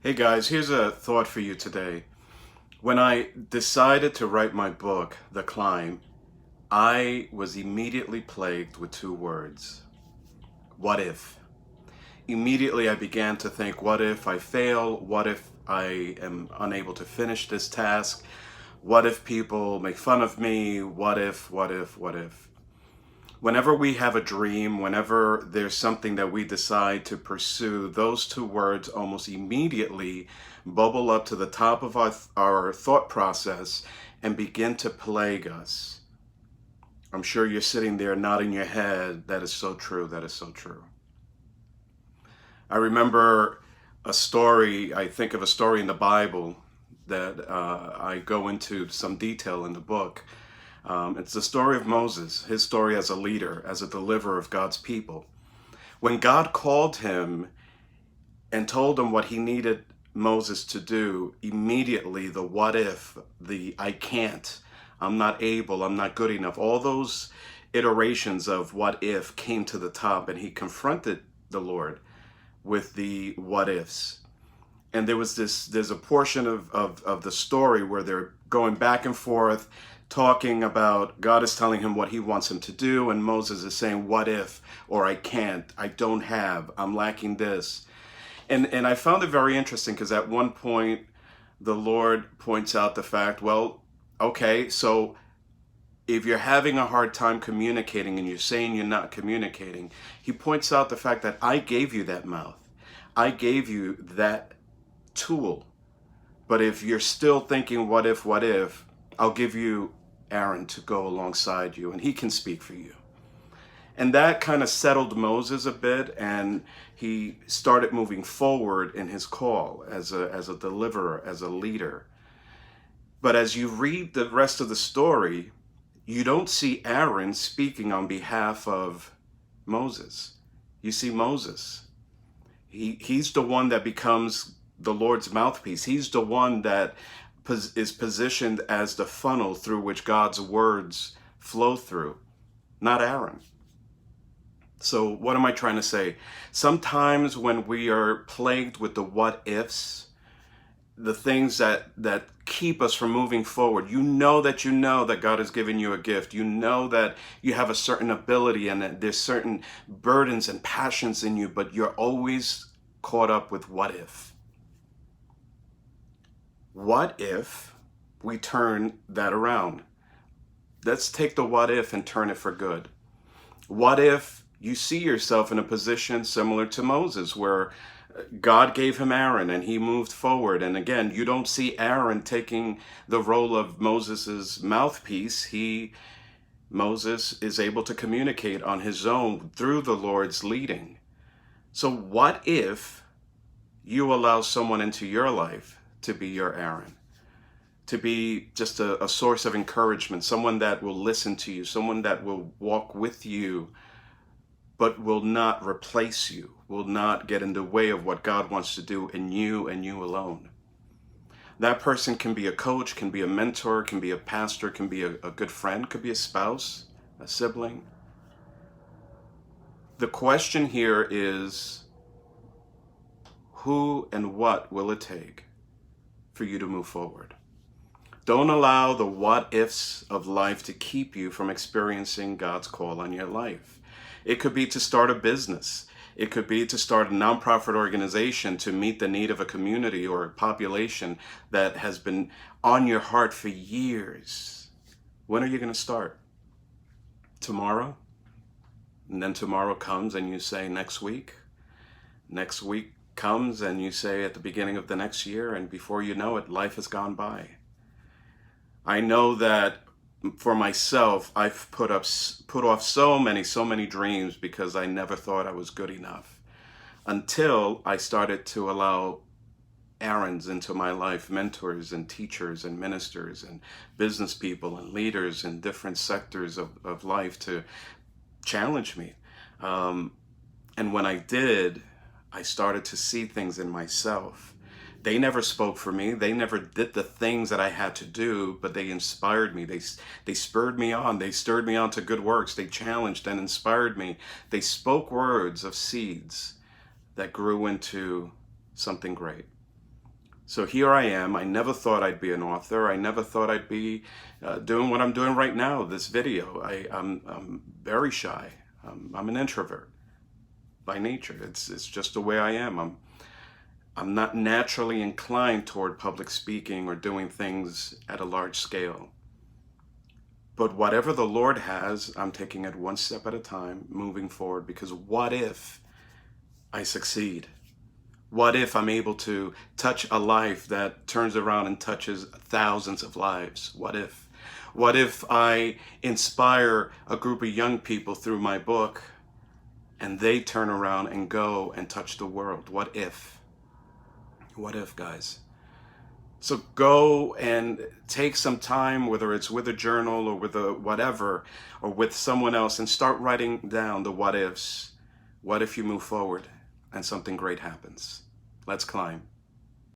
Hey guys, here's a thought for you today. When I decided to write my book, The Climb, I was immediately plagued with two words. What if? Immediately I began to think, what if I fail? What if I am unable to finish this task? What if people make fun of me? What if? Whenever we have a dream, whenever there's something that we decide to pursue, those two words almost immediately bubble up to the top of our thought process and begin to plague us. I'm sure you're sitting there nodding your head. That is so true. That is so true. I remember I think of a story in the Bible that I go into some detail in the book. It's the story of Moses, his story as a leader, as a deliverer of God's people. When God called him and told him what he needed Moses to do, immediately the what if, the I can't, I'm not able, I'm not good enough, all those iterations of what if came to the top, and he confronted the Lord with the what ifs. And there's a portion of the story where they're going back and forth talking about God is telling him what he wants him to do, and Moses is saying what if, or I can't, I don't have, I'm lacking this. And I found it very interesting because at one point the Lord points out the fact, well, okay, so if you're having a hard time communicating and you're saying you're not communicating, he points out the fact that I gave you that mouth, I gave you that tool. But if you're still thinking, what if, I'll give you Aaron to go alongside you and he can speak for you. And that kind of settled Moses a bit, and he started moving forward in his call as a deliverer, as a leader. But as you read the rest of the story, you don't see Aaron speaking on behalf of Moses. You see Moses. He's the one that becomes the Lord's mouthpiece. He's the one that is positioned as the funnel through which God's words flow through, not Aaron. So what am I trying to say? Sometimes when we are plagued with the what ifs, the things that keep us from moving forward, you know that God has given you a gift. You know that you have a certain ability and that there's certain burdens and passions in you, but you're always caught up with what if. What if we turn that around? Let's take the what if and turn it for good. What if you see yourself in a position similar to Moses, where God gave him Aaron and he moved forward? And again, you don't see Aaron taking the role of Moses's mouthpiece. Moses is able to communicate on his own through the Lord's leading. So what if you allow someone into your life to be your Aaron, to be just a source of encouragement, someone that will listen to you, someone that will walk with you, but will not replace you, will not get in the way of what God wants to do in you and you alone. That person can be a coach, can be a mentor, can be a pastor, can be a good friend, could be a spouse, a sibling. The question here is, who and what will it take for you to move forward? Don't allow the what ifs of life to keep you from experiencing God's call on your life. It could be to start a business. It could be to start a nonprofit organization to meet the need of a community or a population that has been on your heart for years. When are you going to start? Tomorrow? And then tomorrow comes and you say next week. Next week comes and you say at the beginning of the next year, and before you know it, life has gone by. I know that for myself, I've put off so many dreams because I never thought I was good enough, until I started to allow Aarons into my life, mentors and teachers and ministers and business people and leaders in different sectors of life to challenge me. And when I did, I started to see things in myself. They never spoke for me. They never did the things that I had to do, but they inspired me. They spurred me on. They stirred me on to good works. They challenged and inspired me. They spoke words of seeds that grew into something great. So here I am. I never thought I'd be an author. I never thought I'd be doing what I'm doing right now, this video. I'm very shy. I'm an introvert by nature. It's just the way I am. I'm not naturally inclined toward public speaking or doing things at a large scale. But whatever the Lord has, I'm taking it one step at a time, moving forward, because what if I succeed? What if I'm able to touch a life that turns around and touches thousands of lives? What if? What if I inspire a group of young people through my book and they turn around and go and touch the world? What if? What if, guys? So go and take some time, whether it's with a journal or with a whatever, or with someone else, and start writing down the what ifs. What if you move forward and something great happens? Let's climb.